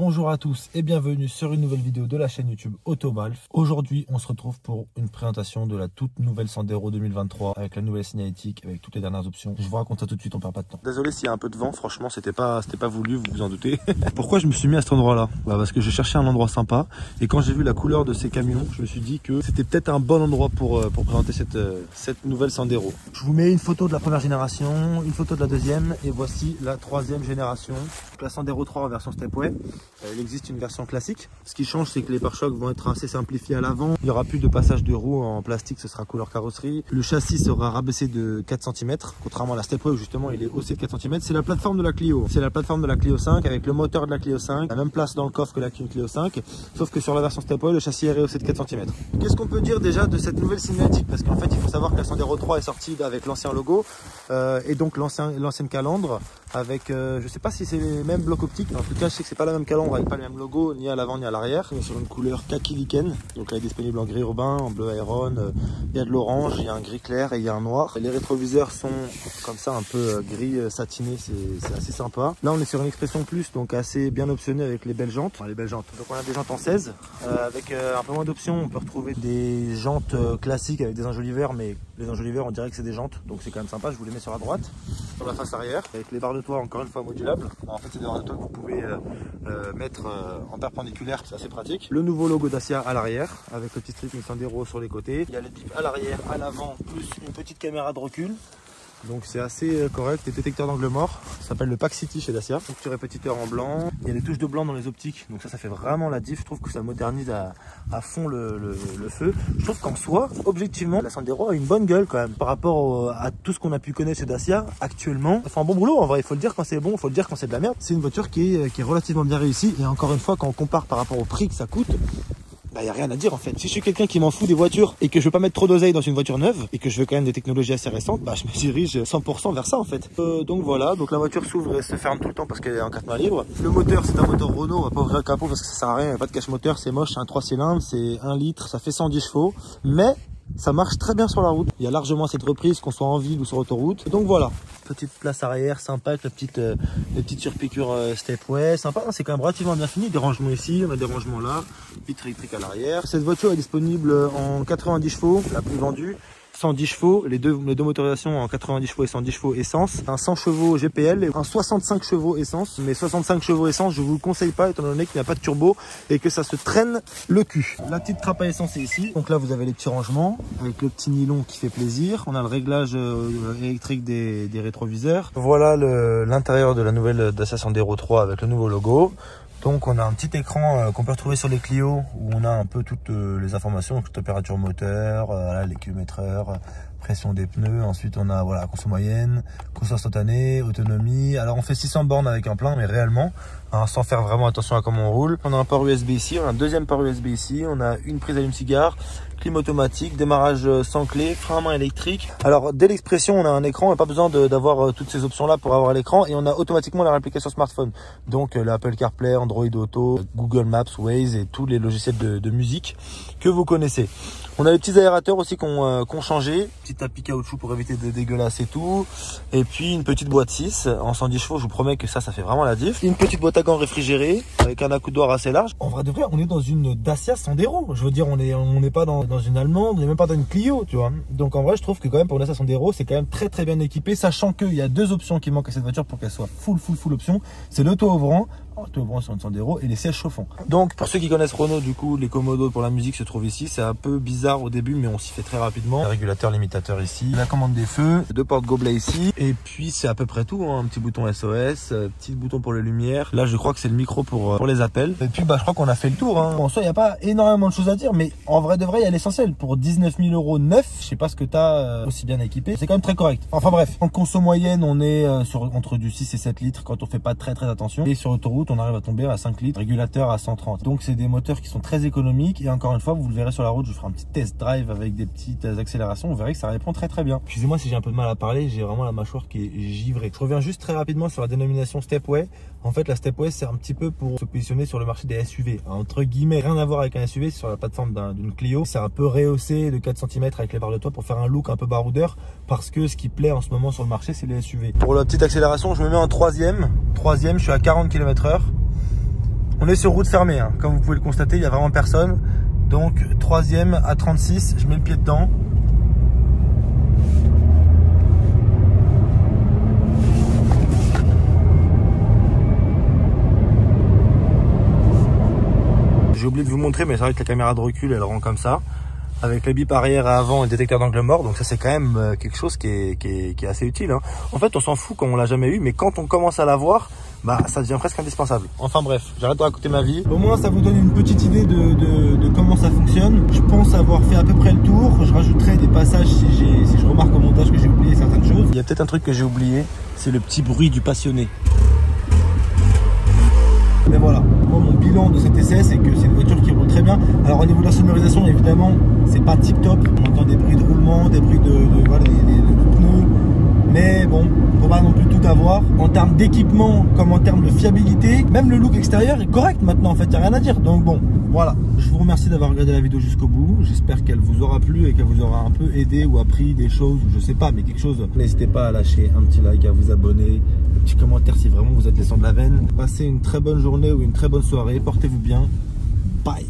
Bonjour à tous et bienvenue sur une nouvelle vidéo de la chaîne YouTube Autobalf. Aujourd'hui, on se retrouve pour une présentation de la toute nouvelle Sandero 2023 avec la nouvelle signalétique, avec toutes les dernières options. Je vous raconte ça tout de suite, on perd pas de temps. Désolé s'il y a un peu de vent, franchement, c'était pas voulu, vous vous en doutez. Pourquoi je me suis mis à cet endroit-là? Parce que je cherchais un endroit sympa et quand j'ai vu la couleur de ces camions, je me suis dit que c'était peut-être un bon endroit pour présenter cette nouvelle Sandero. Je vous mets une photo de la première génération, une photo de la deuxième et voici la troisième génération. Donc la Sandero 3 en version Stepway. Il existe une version classique. Ce qui change, c'est que les pare-chocs vont être assez simplifiés à l'avant. Il n'y aura plus de passage de roues en plastique, ce sera couleur carrosserie. Le châssis sera rabaissé de 4 cm, contrairement à la Stepway où justement il est haussé de 4 cm. C'est la plateforme de la Clio. C'est la plateforme de la Clio 5 avec le moteur de la Clio 5. La même place dans le coffre que la Clio 5, sauf que sur la version Stepway, le châssis est rehaussé de 4 cm. Qu'est-ce qu'on peut dire déjà de cette nouvelle signalétique? Parce qu'en fait, il faut savoir que la Sandero 3 est sortie avec l'ancien logo et donc l'ancienne calandre avec, je sais pas si c'est les mêmes blocs optiques, en tout cas je sais que c'est pas la même calandre avec pas le même logo ni à l'avant ni à l'arrière. On est sur une couleur kaki lichen, donc elle est disponible en gris urbain, en bleu Aeron, il y a de l'orange, il y a un gris clair et il y a un noir. Les rétroviseurs sont comme ça un peu gris satiné, c'est assez sympa. Là on est sur une expression plus, donc assez bien optionné avec les belles jantes. Enfin, les belles jantes. Donc on a des jantes en 16 avec un peu moins d'options. On peut retrouver des jantes classiques avec des enjoliveurs, mais les enjoliveurs on dirait que c'est des jantes, donc c'est quand même sympa. Je vous les mets sur la droite, sur la face arrière, avec les barres de toit encore une fois modulables. En fait c'est des barres de toit que vous pouvez mettre en perpendiculaire, c'est assez pratique. Le nouveau logo Dacia à l'arrière avec le petit strip Sandero sur les côtés. Il y a les bips à l'arrière, à l'avant, plus une petite caméra de recul. Donc c'est assez correct, les détecteurs d'angle mort, ça s'appelle le Pack City chez Dacia. Structure répétiteur en blanc, il y a des touches de blanc dans les optiques, donc ça fait vraiment la diff. Je trouve que ça modernise à fond le feu. Je trouve qu'en soi, objectivement, la Sandero a une bonne gueule quand même par rapport à tout ce qu'on a pu connaître chez Dacia actuellement. Elle fait un bon boulot en vrai, il faut le dire quand c'est bon, il faut le dire quand c'est de la merde. C'est une voiture qui est relativement bien réussie et encore une fois, quand on compare par rapport au prix que ça coûte, il n'y a rien à dire en fait. Si je suis quelqu'un qui m'en fout des voitures et que je veux pas mettre trop d'oseille dans une voiture neuve et que je veux quand même des technologies assez récentes, je me dirige 100% vers ça en fait. Donc voilà, donc la voiture s'ouvre et se ferme tout le temps parce qu'elle est en 4 mains libres. Le moteur c'est un moteur Renault, on va pas ouvrir le capot parce que ça sert à rien, il n'y a pas de cache moteur, c'est moche, c'est un 3 cylindres, c'est 1 litre, ça fait 110 chevaux, mais ça marche très bien sur la route. Il y a largement cette reprise, qu'on soit en ville ou sur autoroute. Donc voilà, petite place arrière sympa avec les petites surpiqûres Stepway, sympa. C'est quand même relativement bien fini. Des rangements ici, on a des rangements là, vitre électrique à l'arrière. Cette voiture est disponible en 90 chevaux, la plus vendue. 110 chevaux, les deux motorisations en 90 chevaux et 110 chevaux essence, un 100 chevaux GPL et un 65 chevaux essence. Mais 65 chevaux essence, je vous le conseille pas étant donné qu'il n'y a pas de turbo et que ça se traîne le cul. La petite trappe à essence est ici. Donc là, vous avez les petits rangements avec le petit nylon qui fait plaisir. On a le réglage électrique des rétroviseurs. Voilà l'intérieur de la nouvelle Dacia Sandero 3 avec le nouveau logo. Donc on a un petit écran qu'on peut retrouver sur les Clio où on a un peu toutes les informations, donc température moteur, les kilomètres/heure, pression des pneus. Ensuite on a conso moyenne, conso instantané, autonomie. Alors on fait 600 bornes avec un plein, mais réellement, sans faire vraiment attention à comment on roule. On a un port USB ici, on a un deuxième port USB ici, on a une prise allume-cigare, clim automatique, démarrage sans clé, frein à main électrique. Alors dès l'expression on a un écran, on n'a pas besoin d'avoir toutes ces options là pour avoir l'écran et on a automatiquement la réplication smartphone. Donc l'Apple CarPlay, Android Auto, Google Maps, Waze et tous les logiciels de musique que vous connaissez. On a les petits aérateurs aussi qu'on changé, petit tapis caoutchouc pour éviter de dégueulasser tout, et puis une petite boîte 6 en 110 chevaux, je vous promets que ça fait vraiment la diff. Une petite boîte à gants réfrigérée avec un accoudoir assez large. En vrai de vrai, on est dans une Dacia Sandero, je veux dire on n'est pas dans une allemande, on n'est même pas dans une Clio, tu vois. Donc en vrai je trouve que quand même pour une Dacia Sandero c'est quand même très bien équipé, sachant qu'il y a deux options qui manquent à cette voiture pour qu'elle soit full option, c'est l'auto-ouvrant sur une Sandero et les sièges chauffants. Donc pour ceux qui connaissent Renault, du coup les commodos pour la musique se trouvent ici. C'est un peu bizarre au début mais on s'y fait très rapidement. Le régulateur limitateur ici, la commande des feux, deux portes gobelets ici et puis c'est à peu près tout, hein. Un petit bouton SOS, petit bouton pour les lumières. Là je crois que c'est le micro pour les appels. Et puis je crois qu'on a fait le tour, hein. Bon, en soi il n'y a pas énormément de choses à dire, mais en vrai de vrai il y a l'essentiel. Pour 19 000 € neuf, je sais pas ce que tu as aussi bien équipé, c'est quand même très correct. Enfin bref, en conso moyenne on est entre du 6 et 7 litres quand on fait pas très attention, et sur autoroute on arrive à tomber à 5 litres, régulateur à 130. Donc c'est des moteurs qui sont très économiques et encore une fois vous le verrez sur la route, je vous ferai un petit test drive avec des petites accélérations, vous verrez que ça répond très bien. Excusez-moi si j'ai un peu de mal à parler, j'ai vraiment la mâchoire qui est givrée. Je reviens juste très rapidement sur la dénomination Stepway. En fait la Stepway c'est un petit peu pour se positionner sur le marché des SUV, entre guillemets, rien à voir avec un SUV, c'est sur la plateforme d'une Clio. C'est un peu rehaussé de 4 cm avec les barres de toit pour faire un look un peu baroudeur, parce que ce qui plaît en ce moment sur le marché c'est les SUV. Pour la petite accélération je me mets en troisième, je suis à 40 km/h. On est sur route fermée, hein. Comme vous pouvez le constater, il n'y a vraiment personne. Donc 3e à 36, je mets le pied dedans. J'ai oublié de vous montrer, mais c'est vrai que la caméra de recul, elle rend comme ça. Avec les bips arrière et avant et le détecteur d'angle mort. Donc ça, c'est quand même quelque chose qui est assez utile, hein. En fait, on s'en fout quand on l'a jamais eu, mais quand on commence à l'avoir, bah ça devient presque indispensable. Enfin bref, j'arrête de raconter ma vie. Au moins, ça vous donne une petite idée de comment ça fonctionne. Je pense avoir fait à peu près le tour. Je rajouterai des passages si je remarque au montage que j'ai oublié certaines choses. Il y a peut-être un truc que j'ai oublié, c'est le petit bruit du passionné. Mais voilà, moi mon bilan de cet essai, c'est que c'est une voiture qui roule très bien. Alors au niveau de la sonorisation, évidemment, c'est pas tip top. On entend des bruits de roulement, des bruits de pneus. Mais bon, faut pas non plus tout avoir. En termes d'équipement, comme en termes de fiabilité, même le look extérieur est correct maintenant, en fait, il n'y a rien à dire. Donc bon, voilà. Je vous remercie d'avoir regardé la vidéo jusqu'au bout. J'espère qu'elle vous aura plu et qu'elle vous aura un peu aidé ou appris des choses, ou je sais pas, mais quelque chose. N'hésitez pas à lâcher un petit like, à vous abonner, un petit commentaire si vraiment vous êtes descend de la veine. Passez une très bonne journée ou une très bonne soirée. Portez-vous bien. Bye.